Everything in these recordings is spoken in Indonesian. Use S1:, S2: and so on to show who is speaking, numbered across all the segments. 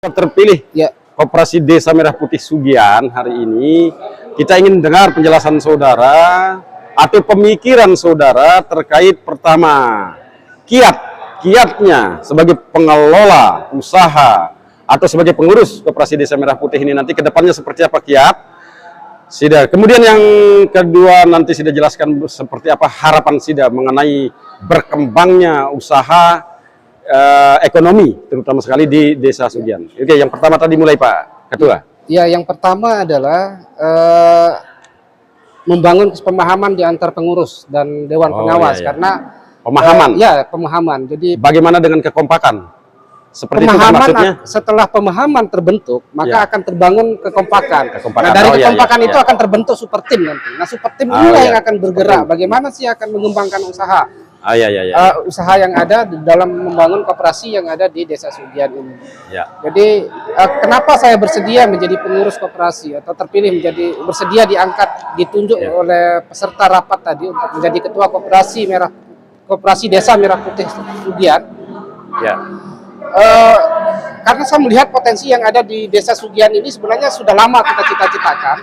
S1: Terpilih
S2: Ya,
S1: Koperasi Desa Merah Putih Sugian hari ini, kita ingin dengar penjelasan saudara atau pemikiran saudara terkait pertama kiatnya sebagai pengelola usaha atau sebagai pengurus Koperasi Desa Merah Putih ini nanti kedepannya seperti apa kiat. Sida. Kemudian yang kedua nanti Sida jelaskan seperti apa harapan Sida mengenai berkembangnya usaha ekonomi, terutama sekali di Desa Sugian. Oke, yang pertama tadi mulai Pak Ketua.
S2: ya, yang pertama adalah membangun pemahaman di antar pengurus dan Dewan Pengawas, karena
S1: pemahaman.
S2: Pemahaman. Jadi
S1: bagaimana dengan kekompakan? Seperti
S2: pemahaman,
S1: itu maksudnya?
S2: setelah pemahaman terbentuk, maka akan terbangun kekompakan.
S1: Kekompakan.
S2: Nah, dari kekompakan itu akan terbentuk super tim nanti. Nah, super tim inilah yang akan bergerak. Bagaimana sih akan mengembangkan usaha? Usaha yang ada di dalam membangun koperasi yang ada di Desa Sugian ini. Jadi kenapa saya bersedia menjadi pengurus koperasi atau terpilih bersedia ditunjuk oleh peserta rapat tadi untuk menjadi ketua koperasi Desa Merah Putih Sugian. Karena saya melihat potensi yang ada di Desa Sugian ini sebenarnya sudah lama kita cita-citakan.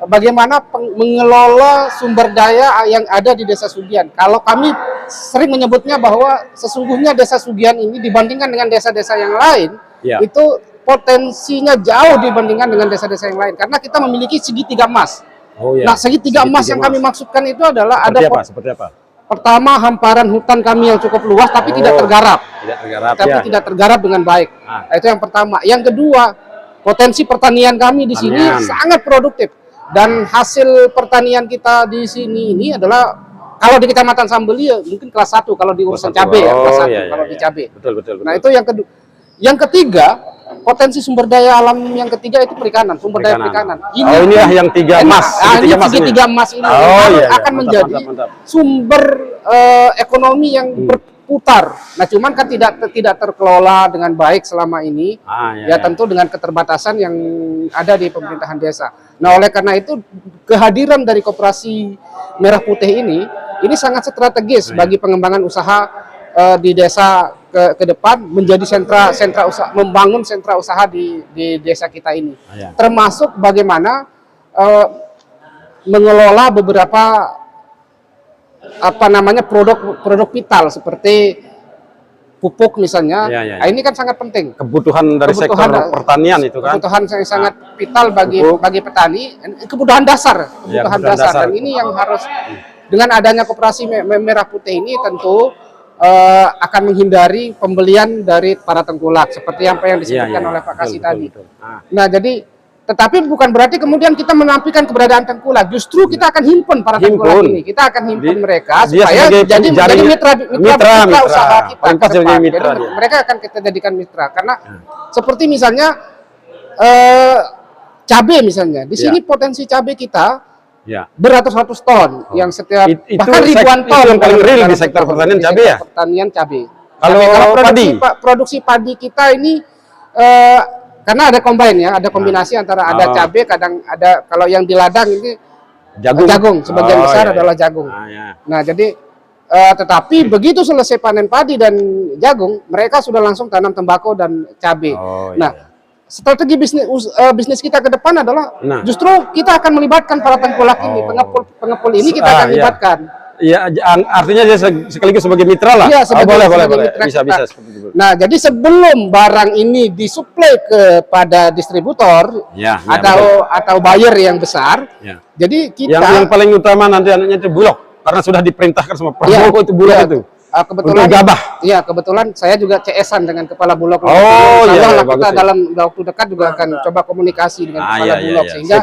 S2: Bagaimana mengelola sumber daya yang ada di Desa Sugian. Kalau kami sering menyebutnya bahwa sesungguhnya Desa Sugian ini dibandingkan dengan desa-desa yang lain, itu potensinya jauh dibandingkan dengan desa-desa yang lain. Karena kita memiliki segitiga emas. Nah, segitiga emas yang kami maksudkan itu adalah
S1: Seperti apa?
S2: Pertama, hamparan hutan kami yang cukup luas tapi tidak tergarap. Tidak tergarap dengan baik. Nah, itu yang pertama. Yang kedua, potensi pertanian kami di sini sangat produktif. Dan hasil pertanian kita di sini ini adalah kalau di Kecamatan Sambelia mungkin kelas 1 kalau di urusan cabai kelas 1 kalau di cabai.
S1: Betul.
S2: Nah, itu yang kedua. Yang ketiga, potensi sumber daya alam yang ketiga itu perikanan, sumber daya perikanan.
S1: Inilah yang tiga emas.
S2: Segitiga emas ini akan menjadi sumber ekonomi yang berputar. Nah, cuman kan tidak terkelola dengan baik selama ini. Tentu dengan keterbatasan yang ada di pemerintahan desa. Nah, oleh karena itu kehadiran dari Koperasi Merah Putih ini sangat strategis bagi pengembangan usaha di desa ke depan, menjadi sentra usaha, membangun sentra usaha di desa kita ini. Termasuk bagaimana mengelola beberapa produk vital seperti pupuk misalnya. Ini kan sangat penting. Kebutuhan dari sektor pertanian itu kan. Kebutuhan yang sangat vital bagi petani, kebutuhan dasar. Dan ini yang harus dengan adanya Koperasi Merah Putih ini tentu akan menghindari pembelian dari para tengkulak seperti apa yang disebutkan oleh Pak Kasih tadi. Nah, jadi tetapi bukan berarti kemudian kita menafikan keberadaan tengkulak. Justru kita akan himpun para tengkulak ini. Kita akan himpun mereka supaya menjadi mitra usaha kita ke depan. Jadi mereka akan kita jadikan mitra karena seperti misalnya cabai misalnya. Di sini potensi cabai kita beratus-ratus ton yang setiap bahkan ribuan ton
S1: yang paling real di sektor pertanian cabai ya.
S2: Pertanian cabai.
S1: Kalau
S2: produksi padi kita ini karena ada combine ada kombinasi antara ada cabai, kadang ada kalau yang di ladang ini jagung sebagian besar adalah jagung. Nah, jadi tetapi begitu selesai panen padi dan jagung, mereka sudah langsung tanam tembakau dan cabai. Strategi bisnis kita ke depan adalah justru kita akan melibatkan para tengkulak ini, pengepul ini kita akan libatkan.
S1: Artinya dia sekaligus sebagai mitra lah. Boleh. Bisa seperti itu.
S2: Nah, jadi sebelum barang ini disuplai kepada distributor atau buyer yang besar, jadi kita
S1: yang paling utama nanti itu Bulog, karena sudah diperintahkan sama Prabowo itu Bulog itu.
S2: Kebetulan saya juga CS-an dengan Kepala Bulog. Kita dalam waktu dekat juga akan coba komunikasi dengan Kepala Bulog sehingga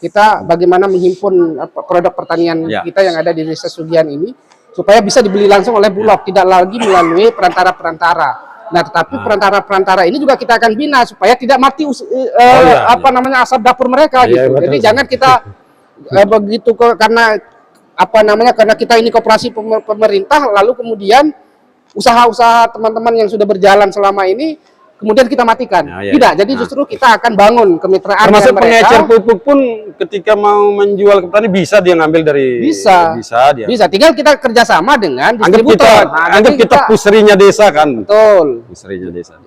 S2: kita bagaimana menghimpun produk pertanian kita yang ada di Desa Sugian ini supaya bisa dibeli langsung oleh Bulog, tidak lagi melalui perantara-perantara. Nah, tetapi perantara-perantara ini juga kita akan bina supaya tidak mati asap dapur mereka gitu. Jadi jangan kita begitu karena kita ini koperasi pemerintah, lalu kemudian usaha-usaha teman-teman yang sudah berjalan selama ini kemudian kita matikan. Jadi justru kita akan bangun kemitraan.
S1: Termasuk pengecer pupuk pun ketika mau menjual ke petani bisa dia ngambil dari
S2: bisa tinggal kita kerjasama dengan distributor.
S1: Anggap kita puserinya desa kan.
S2: Betul.
S1: Puserinya desa.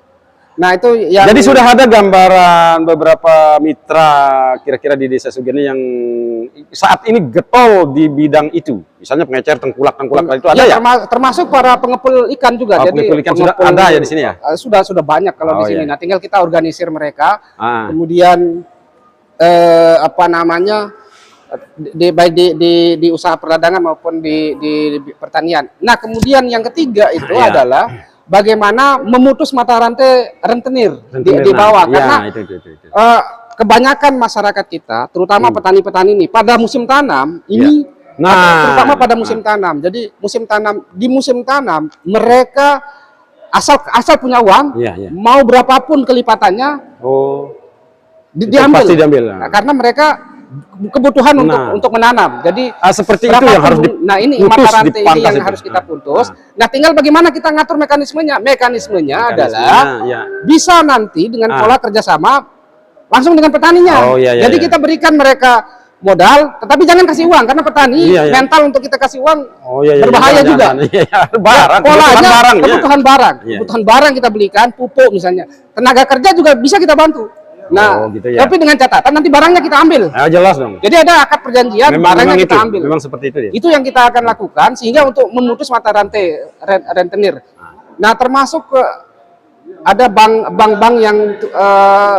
S2: Nah itu yang...
S1: Jadi sudah ada gambaran beberapa mitra kira-kira di Desa Sugian yang saat ini getol di bidang itu, misalnya pengecer tengkulak itu ada ya?
S2: Termasuk para pengepul ikan juga. Jadi
S1: pengepul ikan sudah ada ya di sini ya?
S2: Sudah banyak kalau di sini.
S1: Iya.
S2: Nah tinggal kita organisir mereka, kemudian apa namanya, baik di usaha perdagangan maupun di pertanian. Nah kemudian yang ketiga itu adalah bagaimana memutus mata rantai rentenir di bawah, karena itu. Kebanyakan masyarakat kita, terutama petani-petani ini pada musim tanam ini, terutama pada musim tanam. Jadi di musim tanam mereka asal punya uang, mau berapapun kelipatannya, diambil.
S1: Pasti diambil.
S2: Karena mereka kebutuhan untuk menanam. Jadi
S1: seperti itu yang harus
S2: ini mata rantai ini yang harus kita putus. Nah, tinggal bagaimana kita ngatur mekanismenya. Mekanismenya adalah bisa nanti dengan pola kerjasama langsung dengan petaninya. Jadi kita berikan mereka modal, tetapi jangan kasih uang karena petani mental untuk kita kasih uang berbahaya juga. Kebutuhan barang kita belikan, pupuk misalnya, tenaga kerja juga bisa kita bantu. Nah, tapi dengan catatan nanti barangnya kita ambil.
S1: Jelas dong.
S2: Jadi ada akad perjanjian, barangnya kita ambil.
S1: Memang seperti itu ya.
S2: Itu yang kita akan lakukan sehingga untuk memutus mata rantai rentenir. Nah, termasuk ada bank-bank yang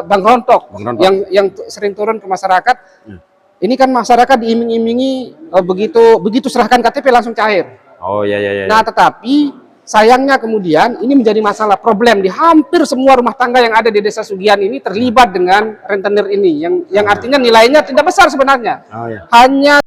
S2: bank rontok yang sering turun ke masyarakat. Ini kan masyarakat diiming-imingi begitu serahkan KTP langsung cair. Nah, tetapi sayangnya kemudian ini menjadi masalah problem di hampir semua rumah tangga yang ada di Desa Sugian ini terlibat dengan rentenir ini yang artinya nilainya tidak besar sebenarnya. Hanya